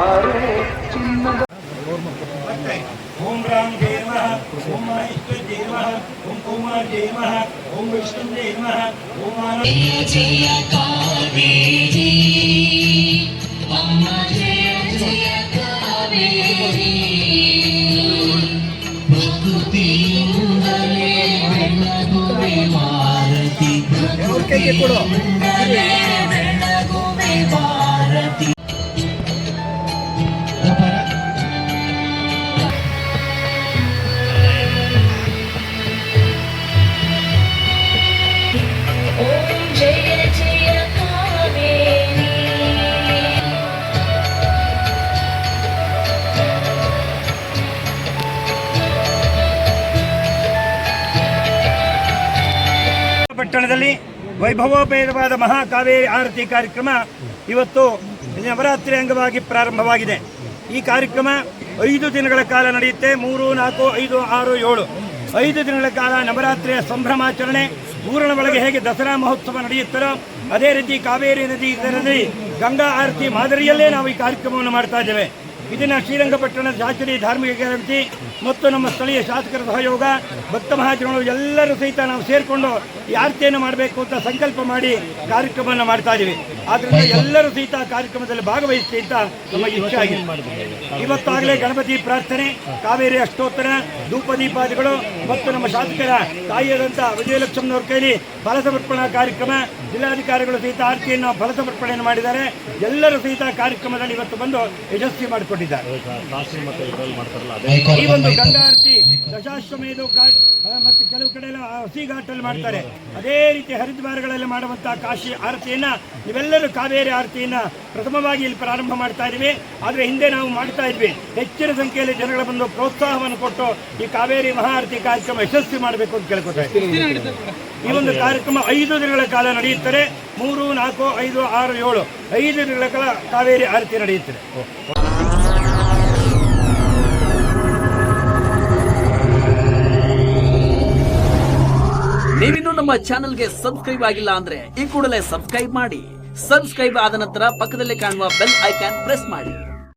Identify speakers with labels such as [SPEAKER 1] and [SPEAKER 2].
[SPEAKER 1] ओम राम जय नमः, ओम महेश्वर जय नमः, ओम कुमार जय नमः, ओम विष्णु जय नमः, ओम
[SPEAKER 2] जय जय कावेरी अम्मा जय जय कावेरी प्रकृतिಯಿಂದಲೇ ಬೆಳಗುವೆ ಭಾರತಿ ಪ್ರಕೃತಿಯಿಂದಲೇ ಬೆಳಗುವೆ ಭಾರತಿ
[SPEAKER 1] ಪಟ್ಟಣದಲ್ಲಿ ವೈಭವೋಪೇತವಾದ ಮಹಾಕಾವೇರಿ ಆರತಿ ಕಾರ್ಯಕ್ರಮ ಇವತ್ತು ನವರಾತ್ರಿ ಅಂಗವಾಗಿ ಪ್ರಾರಂಭವಾಗಿದೆ. ಈ ಕಾರ್ಯಕ್ರಮ 5 ದಿನಗಳ ಕಾಲ ನಡೆಯುತ್ತೆ. 3, 4, 5, 6, 7 5 ದಿನಗಳ ಕಾಲ ನವರಾತ್ರಿಯ ಸಂಭ್ರಮಾಚರಣೆ. ಊರಿನ ಒಳಗೆ ಹೇಗೆ ದಸರಾ ಮಹೋತ್ಸವ ನಡೆಯುತ್ತರೋ ಅದೇ ರೀತಿ ಕಾವೇರಿ ನದಿ ಗಂಗಾ ಆರತಿ ಮಾದರಿಯಲ್ಲೇ ನಾವು ಈ ಕಾರ್ಯಕ್ರಮವನ್ನು ಮಾಡ್ತಾ ಇದ್ದೇವೆ. ಇದನ್ನು ಶ್ರೀರಂಗಪಟ್ಟಣದ ಶಾಸ್ತ್ರೀಯ ಧಾರ್ಮಿಕ ಸಮಿತಿ ಮತ್ತು ನಮ್ಮ ಸ್ಥಳೀಯ ಶಾಸಕರ ಸಹಯೋಗ, ಭಕ್ತ ಮಹಾಜನಗಳು ಎಲ್ಲರೂ ಸಹಿತ ನಾವು ಸೇರಿಕೊಂಡು ಈ ಆರತಿಯನ್ನು ಮಾಡಬೇಕು ಅಂತ ಸಂಕಲ್ಪ ಮಾಡಿ ಕಾರ್ಯಕ್ರಮವನ್ನು ಮಾಡ್ತಾ ಇದ್ದೀವಿ. ಆದ್ದರಿಂದ ಎಲ್ಲರೂ ಸಹಿತ ಕಾರ್ಯಕ್ರಮದಲ್ಲಿ ಭಾಗವಹಿಸಿ ಅಂತ ನಮ್ಮ ಇಚ್ಛೆ ಆಗಿದೆ. ಇವತ್ತಾಗಲೇ ಗಣಪತಿ ಪ್ರಾರ್ಥನೆ, ಕಾವೇರಿ ಅಷ್ಟೋತ್ತರ, ಧೂಪದೀಪಾದಿಗಳು ಮತ್ತು ನಮ್ಮ ಶಾಸಕರ ತಾಯಿಯಾದಂಥ ವಿಜಯಲಕ್ಷ್ಮನವ್ರ ಕೈಲಿ ಫಲಸಮರ್ಪಣಾ ಕಾರ್ಯಕ್ರಮ, ಜಿಲ್ಲಾಧಿಕಾರಿಗಳು ಸಹಿತ ಆರತಿಯನ್ನು ಫಲಸಮರ್ಪಣೆಯನ್ನು ಮಾಡಿದ್ದಾರೆ. ಎಲ್ಲರೂ ಸಹಿತ ಕಾರ್ಯಕ್ರಮದಲ್ಲಿ ಇವತ್ತು ಬಂದು ಯಶಸ್ವಿ ಮಾಡಿಕೊಂಡಿದ್ದಾರೆ. ಈ ಒಂದು ಗಂಗಾ ಆರತಿ ದಶಾಶ್ವಮೇಧ ಮತ್ತು ಕೆಲವು ಕಡೆ ಎಲ್ಲ ಹಸಿ ಘಾಟಲ್ಲಿ ಮಾಡ್ತಾರೆ. ಅದೇ ರೀತಿ ಹರಿದ್ವಾರಗಳಲ್ಲಿ ಮಾಡುವಂತಹ ಕಾಶಿ ಆರತಿಯನ್ನ ನೀವೆಲ್ಲರೂ ಕಾವೇರಿ ಆರತಿಯನ್ನ ಪ್ರಥಮವಾಗಿ ಇಲ್ಲಿ ಪ್ರಾರಂಭ ಮಾಡ್ತಾ ಇದ್ದೀವಿ. ಆದರೆ ಹಿಂದೆ ನಾವು ಮಾಡ್ತಾ ಇದ್ವಿ. ಹೆಚ್ಚಿನ ಸಂಖ್ಯೆಯಲ್ಲಿ ಜನಗಳ ಬಂದು ಪ್ರೋತ್ಸಾಹವನ್ನು ಕೊಟ್ಟು ಈ ಕಾವೇರಿ ಮಹಾಆರತಿ ಕಾರ್ಯಕ್ರಮ ಯಶಸ್ವಿ ಮಾಡಬೇಕು ಅಂತ ಕೇಳ್ಕೊತಾ ಇದ್ದೀವಿ. ಈ ಒಂದು ಕಾರ್ಯಕ್ರಮ 5 ದಿನಗಳ ಕಾಲ ನಡೆಯುತ್ತದೆ. 3, 4, 5, 6, 7 5 ದಿನಗಳ ಕಾಲ ಕಾವೇರಿ ಆರತಿ ನಡೆಯುತ್ತದೆ.
[SPEAKER 3] ನೀವಿನ್ನೂ ನಮ್ಮ ಚಾನೆಲ್ಗೆ ಸಬ್ಸ್ಕ್ರೈಬ್ ಆಗಿಲ್ಲ ಅಂದ್ರೆ ಈ ಕೂಡಲೇ ಸಬ್ಸ್ಕ್ರೈಬ್ ಮಾಡಿ. ಸಬ್ಸ್ಕ್ರೈಬ್ ಆದ ನಂತರ ಪಕ್ಕದಲ್ಲಿ ಕಾಣುವ ಬೆಲ್ ಐಕಾನ್ ಪ್ರೆಸ್ ಮಾಡಿ.